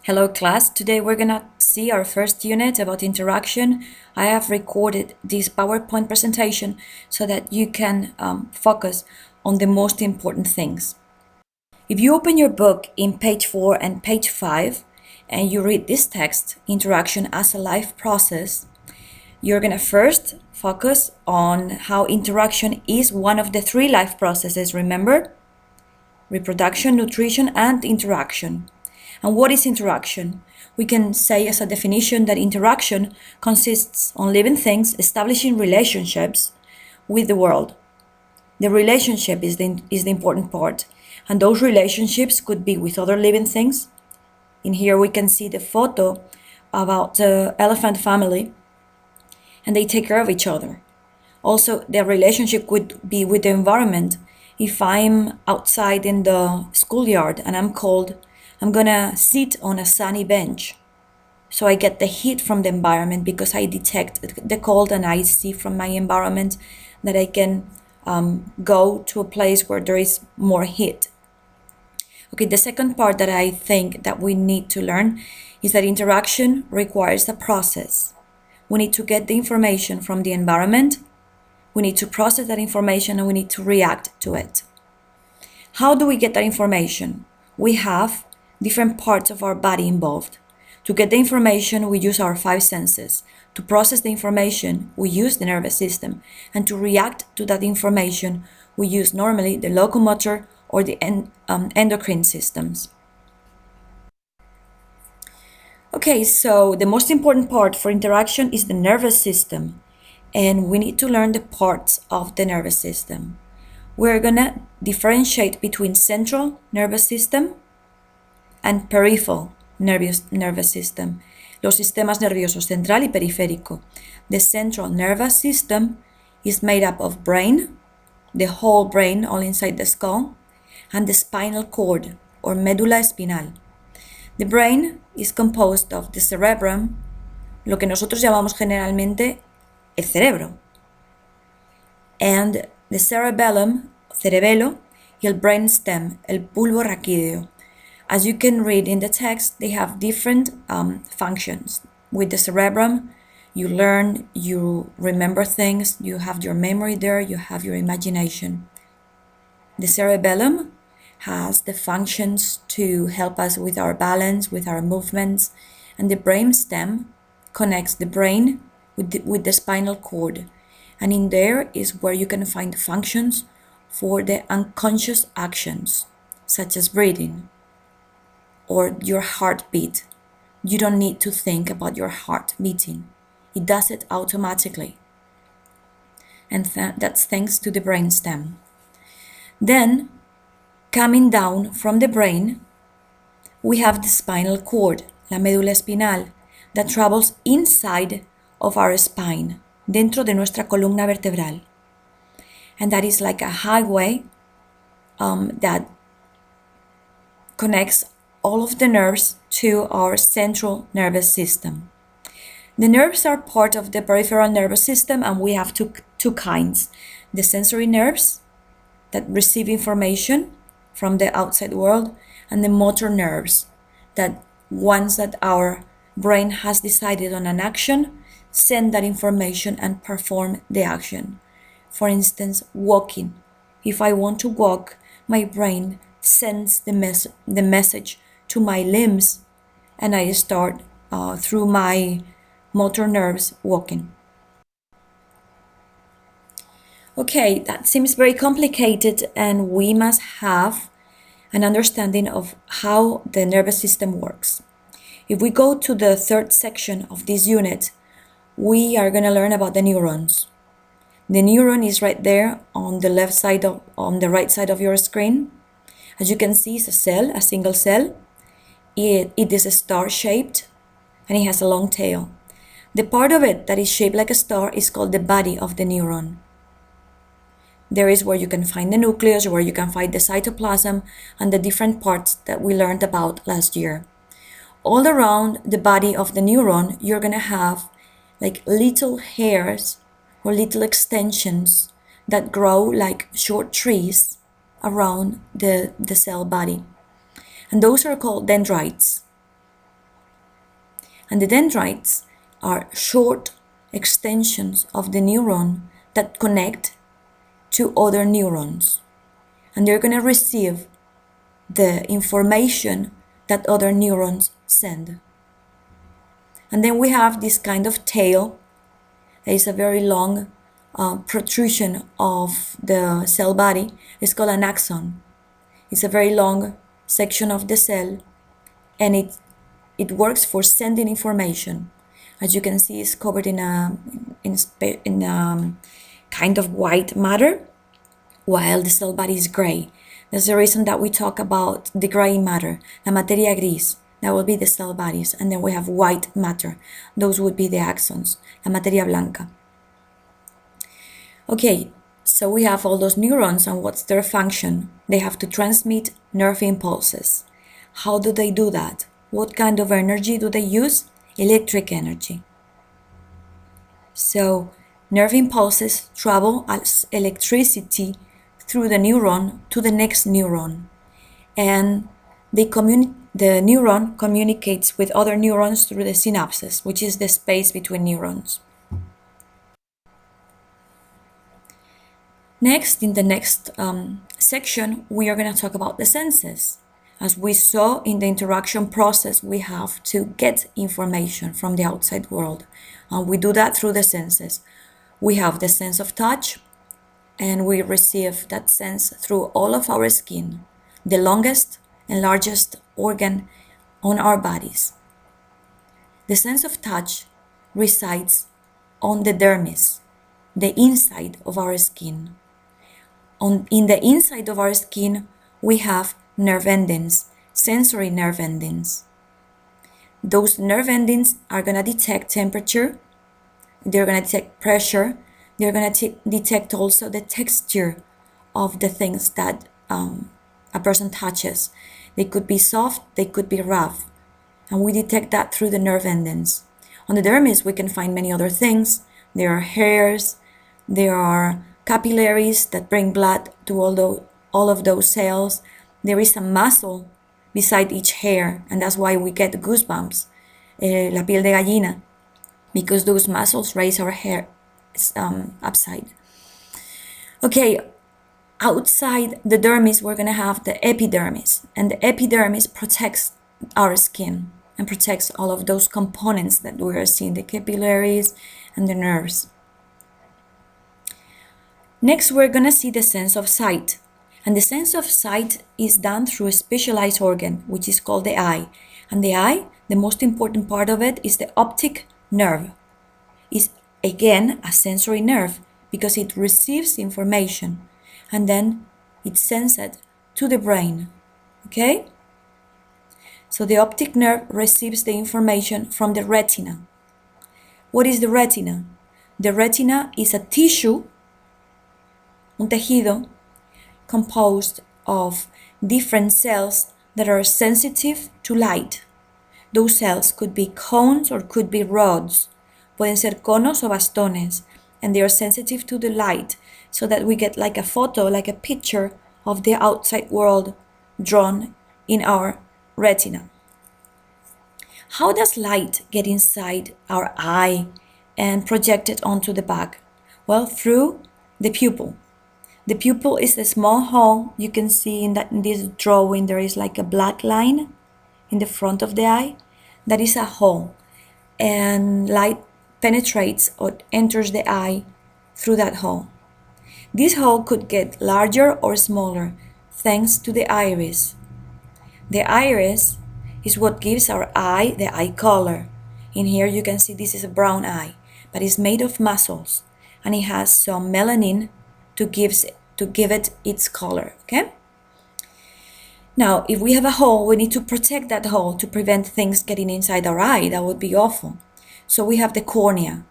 Hello class, today we're gonna see our first unit about interaction. I have recorded this PowerPoint presentation so that you can focus on the most important things. If you open your book in page 4 and page 5 and you read this text, Interaction as a Life Process, you're gonna first focus on how interaction is one of the 3 life processes, remember? Reproduction, nutrition, and interaction. And what is interaction? We can say as a definition that interaction consists on living things establishing relationships with the world. The relationship is the important part. And those relationships could be with other living things. In here we can see the photo about the elephant family, and they take care of each other. Also, their relationship could be with the environment. If I'm outside in the schoolyard and I'm cold, I'm gonna sit on a sunny bench. So I get the heat from the environment because I detect the cold and I see from my environment that I can go to a place where there is more heat. Okay, the second part that I think that we need to learn is that interaction requires a process. We need to get the information from the environment, we need to process that information, and we need to react to it. How do we get that information? We have different parts of our body involved. To get the information, we use our 5 senses. To process the information, we use the nervous system. And to react to that information, we use normally the locomotor or the endocrine systems. Okay, so the most important part for interaction is the nervous system. And we need to learn the parts of the nervous system. We're gonna differentiate between central nervous system and peripheral nervous system. Los sistemas nerviosos central y periférico. The central nervous system is made up of brain, the whole brain all inside the skull, and the spinal cord or médula espinal. The brain is composed of the cerebrum, lo que nosotros llamamos generalmente el cerebro, and the cerebellum, cerebelo, y el brainstem, el bulbo raquídeo. As you can read in the text, they have different functions. With the cerebrum, you learn, you remember things, you have your memory there, you have your imagination. The cerebellum has the functions to help us with our balance, with our movements, and the brainstem connects the brain with the spinal cord. And in there is where you can find functions for the unconscious actions, such as breathing or your heartbeat. You don't need to think about your heart beating. It does it automatically. And that's thanks to the brainstem. Then, coming down from the brain, we have the spinal cord, la médula espinal, that travels inside of our spine, dentro de nuestra columna vertebral. And that is like a highway that connects all of the nerves to our central nervous system. The nerves are part of the peripheral nervous system, and we have two kinds. The sensory nerves that receive information from the outside world, and the motor nerves that once that our brain has decided on an action, send that information and perform the action. For instance, walking. If I want to walk, my brain sends the message to my limbs, and I start through my motor nerves walking. Okay, that seems very complicated, and we must have an understanding of how the nervous system works. If we go to the third section of this unit, we are going to learn about the neurons. The neuron is right there on the right side of your screen. As you can see, it's a cell, a single cell. It is star-shaped, and it has a long tail. The part of it that is shaped like a star is called the body of the neuron. There is where you can find the nucleus, where you can find the cytoplasm, and the different parts that we learned about last year. All around the body of the neuron, you're gonna have like little hairs or little extensions that grow like short trees around the cell body. And those are called dendrites. And the dendrites are short extensions of the neuron that connect to other neurons. And they're going to receive the information that other neurons send. And then we have this kind of tail. There is a very long protrusion of the cell body. It's called an axon. It's a very long section of the cell, and it works for sending information. As you can see, it's covered in a kind of white matter, while the cell body is gray. That's the reason that we talk about the gray matter, la materia gris. That will be the cell bodies. And then we have white matter. Those would be the axons, la materia blanca. Okay, so we have all those neurons, and what's their function? They have to transmit nerve impulses. How do they do that? What kind of energy do they use? Electric energy. So nerve impulses travel as electricity through the neuron to the next neuron, and the neuron communicates with other neurons through the synapses, which is the space between neurons. Next, in the next section, we are going to talk about the senses. As we saw in the interaction process, we have to get information from the outside world, and we do that through the senses. We have the sense of touch, and we receive that sense through all of our skin, the longest and largest organ on our bodies. The sense of touch resides on the dermis, the inside of our skin. In the inside of our skin, we have nerve endings, sensory nerve endings. Those nerve endings are going to detect temperature, they're going to detect pressure, they're going to detect also the texture of the things that a person touches. They could be soft, they could be rough, and we detect that through the nerve endings. On the dermis, we can find many other things. There are hairs, there are capillaries that bring blood to all of those cells. There is a muscle beside each hair, and that's why we get goosebumps, la piel de gallina, because those muscles raise our hair upside. Okay, outside the dermis, we're going to have the epidermis, and the epidermis protects our skin and protects all of those components that we are seeing, the capillaries and the nerves. Next, we're going to see the sense of sight. And the sense of sight is done through a specialized organ, which is called the eye. And the eye, the most important part of it is the optic nerve. It's again a sensory nerve because it receives information and then it sends it to the brain. Okay? So the optic nerve receives the information from the retina. What is the retina? The retina is a tissue, un tejido, composed of different cells that are sensitive to light. Those cells could be cones or could be rods. Pueden ser conos o bastones, and they are sensitive to the light so that we get like a photo, like a picture of the outside world drawn in our retina. How does light get inside our eye and projected onto the back? Well, through the pupil. The pupil is a small hole. You can see in this drawing there is like a black line in the front of the eye. That is a hole, and light penetrates or enters the eye through that hole. This hole could get larger or smaller thanks to the iris. The iris is what gives our eye the eye color. In here you can see this is a brown eye, but it's made of muscles and it has some melanin to give it its color, okay? Now, if we have a hole, we need to protect that hole to prevent things getting inside our eye. That would be awful. So we have the cornea.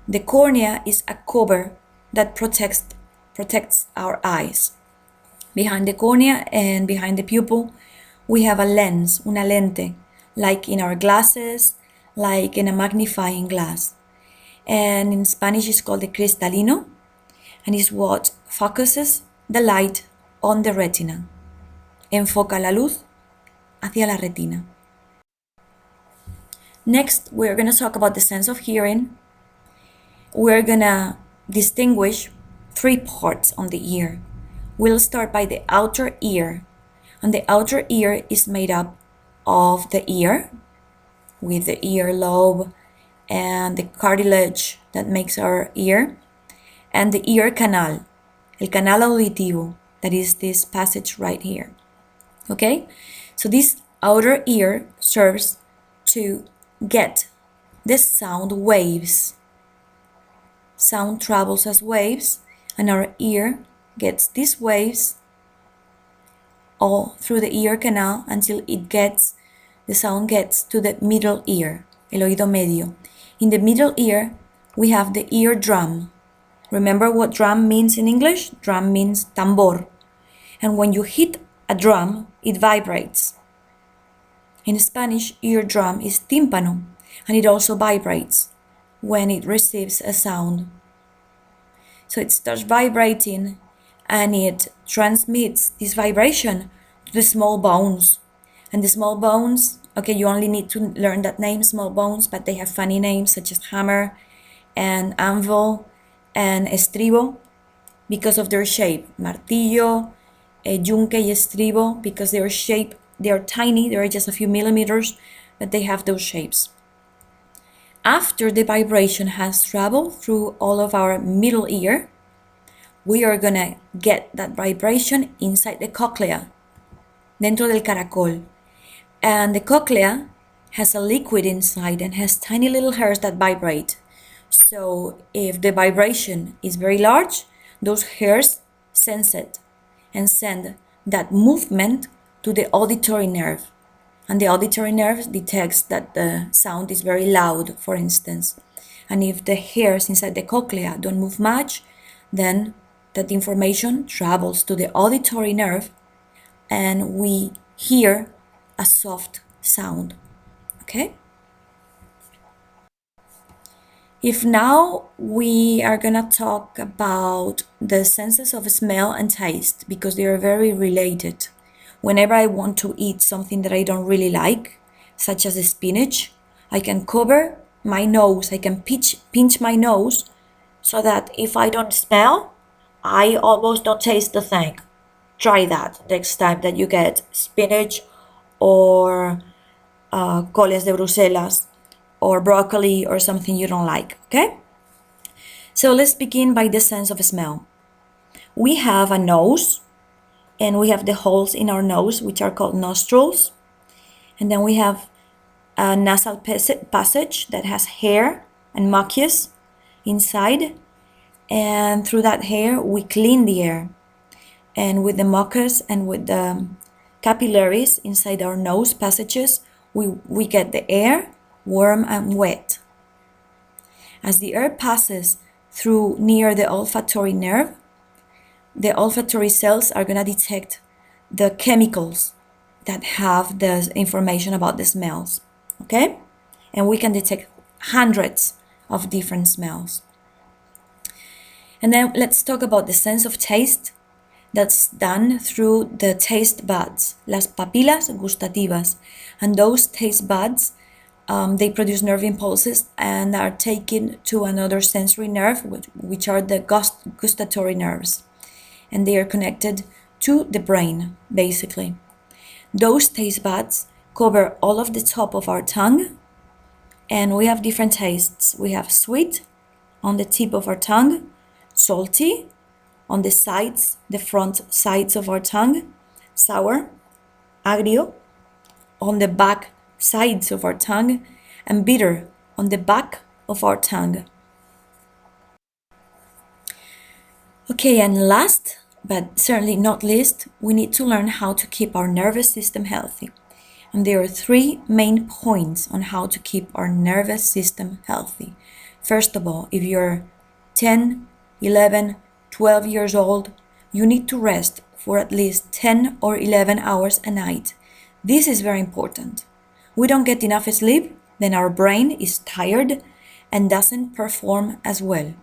The cornea is a cover that protects our eyes. Behind the cornea and behind the pupil, we have a lens, una lente, like in our glasses, like in a magnifying glass. And in Spanish it's called the cristalino, and is what focuses the light on the retina. Enfoca la luz hacia la retina. Next, we're going to talk about the sense of hearing. We're going to distinguish three parts on the ear. We'll start by the outer ear. And the outer ear is made up of the ear, with the earlobe and the cartilage that makes our ear, and the ear canal, el canal auditivo, that is this passage right here. Okay? So this outer ear serves to get the sound waves. Sound travels as waves, and our ear gets these waves all through the ear canal until the sound gets to the middle ear, el oído medio. In the middle ear, we have the eardrum. Remember what drum means in English? Drum means tambor. And when you hit a drum, it vibrates. In Spanish, eardrum is tímpano, and it also vibrates when it receives a sound. So it starts vibrating, and it transmits this vibration to the small bones. And the small bones, okay, you only need to learn that name, small bones, but they have funny names such as hammer and anvil and estribo because of their shape. Martillo, yunque y estribo, because their shape, they are tiny, they are just a few millimeters, but they have those shapes. After the vibration has traveled through all of our middle ear, we are gonna get that vibration inside the cochlea, dentro del caracol. And the cochlea has a liquid inside and has tiny little hairs that vibrate. So if the vibration is very large, those hairs sense it and send that movement to the auditory nerve. And the auditory nerve detects that the sound is very loud, for instance. And if the hairs inside the cochlea don't move much, then that information travels to the auditory nerve and we hear a soft sound. Okay? If now we are gonna talk about the senses of smell and taste because they are very related. Whenever I want to eat something that I don't really like, such as spinach, I can cover my nose, I can pinch my nose so that if I don't smell, I almost don't taste the thing. Try that next time that you get spinach or coles de Bruselas or broccoli or something you don't like, okay? So let's begin by the sense of smell. We have a nose and we have the holes in our nose, which are called nostrils. And then we have a nasal passage that has hair and mucus inside. And through that hair, we clean the air. And with the mucus and with the capillaries inside our nose passages, we get the air warm and wet. As the air passes through near the olfactory nerve, the olfactory cells are going to detect the chemicals that have the information about the smells, okay? And we can detect hundreds of different smells. And then let's talk about the sense of taste. That's done through the taste buds, las papilas gustativas. And those taste buds, they produce nerve impulses and are taken to another sensory nerve, which are the gustatory nerves. And they are connected to the brain, basically. Those taste buds cover all of the top of our tongue, and we have different tastes. We have sweet on the tip of our tongue, salty on the sides, the front sides of our tongue, sour, agrio on the back sides of our tongue, and bitter on the back of our tongue. Okay, and last but certainly not least, we need to learn how to keep our nervous system healthy. And there are three main points on how to keep our nervous system healthy. First of all, if you're 10, 11, 12 years old, you need to rest for at least 10 or 11 hours a night. This is very important. We don't get enough sleep, then our brain is tired and doesn't perform as well.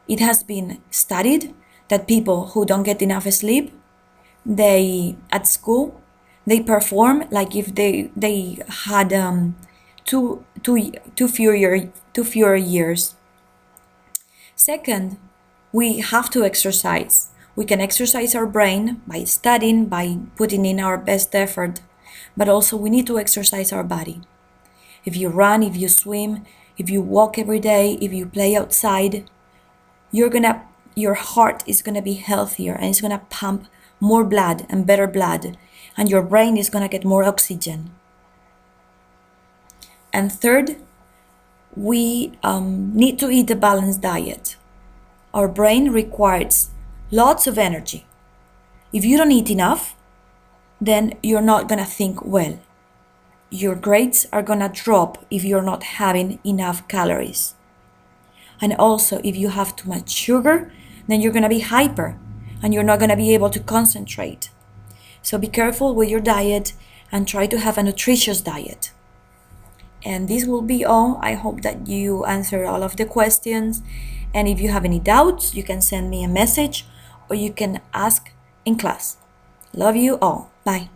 It has been studied that people who don't get enough sleep, at school, they perform like if they had two fewer years. Second, we have to exercise. We can exercise our brain by studying, by putting in our best effort, but also we need to exercise our body. If you run, if you swim, if you walk every day, if you play outside, your heart is gonna be healthier and it's gonna pump more blood and better blood, and your brain is gonna get more oxygen. And third, we need to eat a balanced diet. Our brain requires lots of energy. If you don't eat enough, then you're not gonna think well. Your grades are gonna drop if you're not having enough calories. And also, if you have too much sugar, then you're gonna be hyper and you're not gonna be able to concentrate. So be careful with your diet and try to have a nutritious diet. And this will be all. I hope that you answered all of the questions. And if you have any doubts, you can send me a message or you can ask in class. Love you all. Bye.